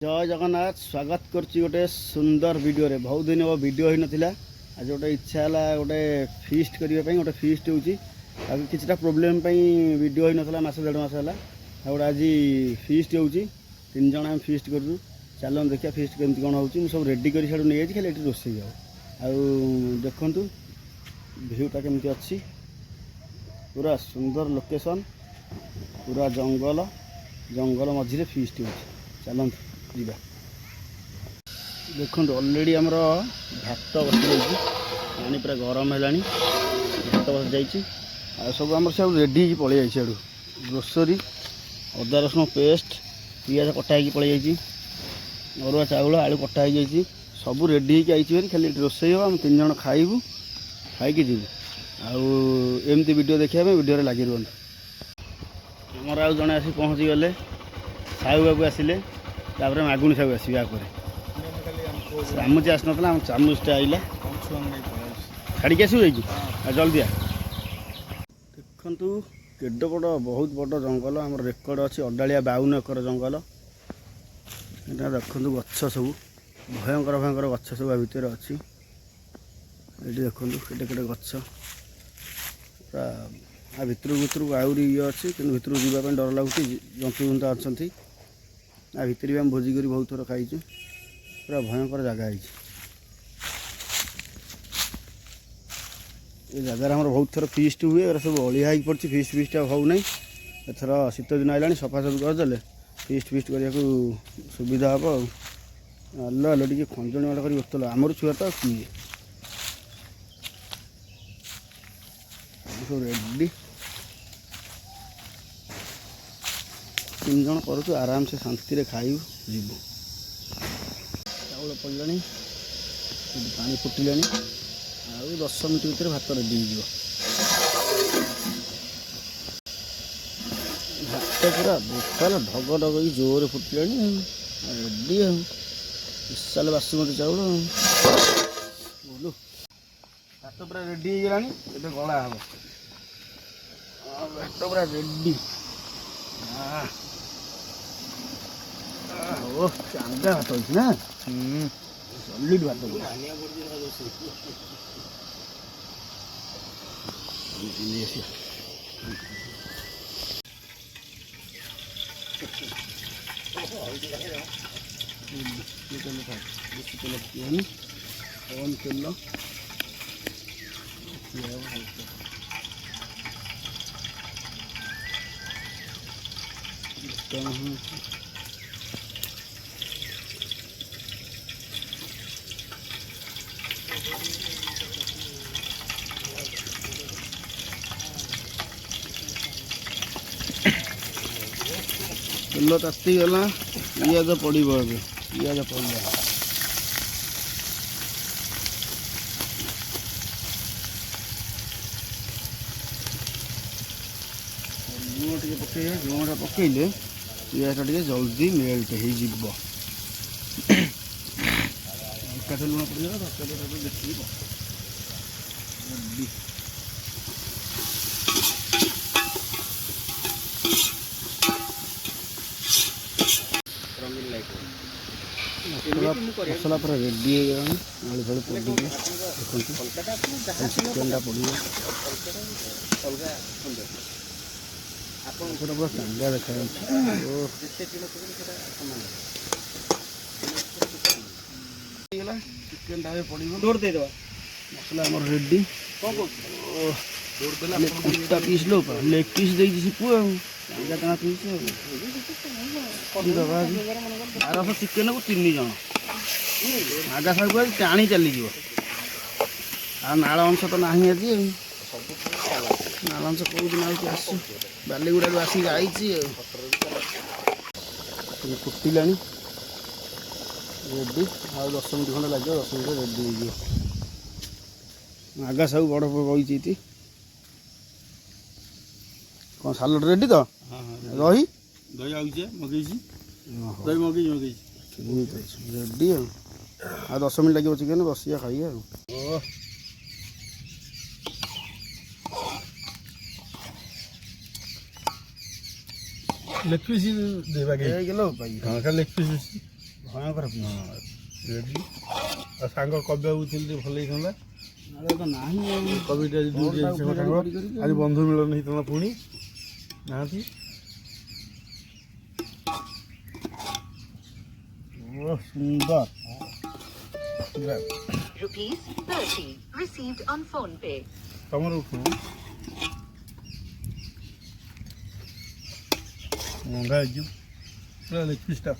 जय जगन्नाथ स्वागत करछि गोटे सुंदर वीडियो रे। बहुत दिन वो वीडियो ही नथिला। आज गोटे इच्छा है गोटे फीस्ट करने गोटे फीस्ट होची किछटा प्रॉब्लम पई वीडियो ही नथिला। मास डेढ़ मास है गोटे आज फीस्ट होची। तीन जन हम फीस्ट करूँ। चलो देखिए फीस्ट केमती कौन होची। सब रेडी कर छाड़ू नहीं खाली ये रोसे जाओ आउ देखु भ्यूटा केमती अच्छी। पूरा सुंदर लोकेशन, पूरा जंगल जंगल मझे फीस्ट होची। चलते जीवा देखो ऑलरेडी आमर भात बस जाइए। पानी पूरा गरम है भात बस जाइए। सब आम सब रेडी पलि जाइए। आड़ू ग्रोसरी अदा रसुण पेस्ट पियाज कटा हो पलि जाइए। अरुआ चाउल आलू कटा हो जाइए। सब रेडी होती खाली रोसई हम तीन जन खाइबू खाई जीवु। आमती वीडियो देखा वीडियो लगी रुहतु। आमर आउ जड़े आसी पहुँची गले साहू बाबू आसिले तापर मागुणी साहू आसवे आगे चामुच आसना आम चामुचटा आइला छाड़ी आसू जा जल्दी आ देखु केड बड़ बहुत बड़ जंगल। आम रेकर्ड अच्छी 58 एकर जंगल। यहाँ देखु गछ सब भयंकर भयंकर गछ सब भितर अच्छी। ये देखु केटे केटे गछ पूरा आ भितर भितर आहरी ये अच्छी कि भितर जावाई डर लगुच। जंतु जुंता अच्छा आ भितर भी आम भोजी कर बहुत थर खाई। पूरा भयंकर जगह है। ये जगार आम बहुत थर फीस्ट हुए। सब अलिया हो पड़ी फीस्ट फीस्ट हो ना। एथर शीत दिन आइला सफासफी करदे फीस्ट फीस्ट करने को सुविधा हम। आल आल टे खंजणी वाला कर बसल आमर छुआ तो किए सब रेडी। तीन जन करूँ आराम से शांति खाइबू जीवु। चाउल पड़ा पानी फुटिला आउ 10 मिनट भर भात रेडी हो। भात पूरा बोतल ढग ढग जोर फुटिला रेडी विशाल बासुमती चाउल बोलू भात पूरा रेडी हो गलानी। ये गला हम भात पूरा रेडी। ओ चांदा भात होती ना सॉलिड भात तेल ताती गला। पियाज पड़े पियाज पड़ा लुण टे पक लुणा पकईले पियाज टे जल्दी मेल्ट हो। एकाथ लुण पड़ेगा तरकारी देखिए मसला पूरा रेडी हो गला। आलू फल पड़ी देखो चिकेन पड़ो पूरा चांदा देखा चिकेन पड़ो मसला आम रेडी। पीस लो लेग पीस देखिए पुआ चांदा पीस आरस चिकेन को 3 जन आगा साहू टाणी चली नाल अंश तो ना आज नाल अंश कौ दिन आस बालीगुड़ा आसिक आई फुटिला रेडी। आ 10 मिनट खंडे लगे 10 मिनट रेडी हो। आगा साहू बड़ बही कौन सालड रेडी तो दही दही आगे मगेई दही मगेई रेडी आ 10 मिनट लगे चिकेन बसिया खाइए। लेग पीस देवा के हाँ लेग पीस ଭୟଙ୍କର ରେଡ଼ି ଆଉ ସାଙ୍ଗ କବିବାକୁ ଥିଲି ଟିକେ ଭଲ ହେଇଥାନ୍ତା ତ ନାହିଁ ଆଉ କବିଟା ଆଜି ଡ୍ୟୁଟି ଯାଇଛି ସାଙ୍ଗ ଆଜି ବନ୍ଧୁ ମିଳନ ହେଇଥାନ୍ତା ପୁଣି ନାହାନ୍ତି ଓ ସୁନ୍ଦର ₹30 received on phone pay. ତମର ଉଠୁ ମଙ୍ଗା ହେଇଯିବ ପୁରା ଲେଗ ପିସ୍ଟା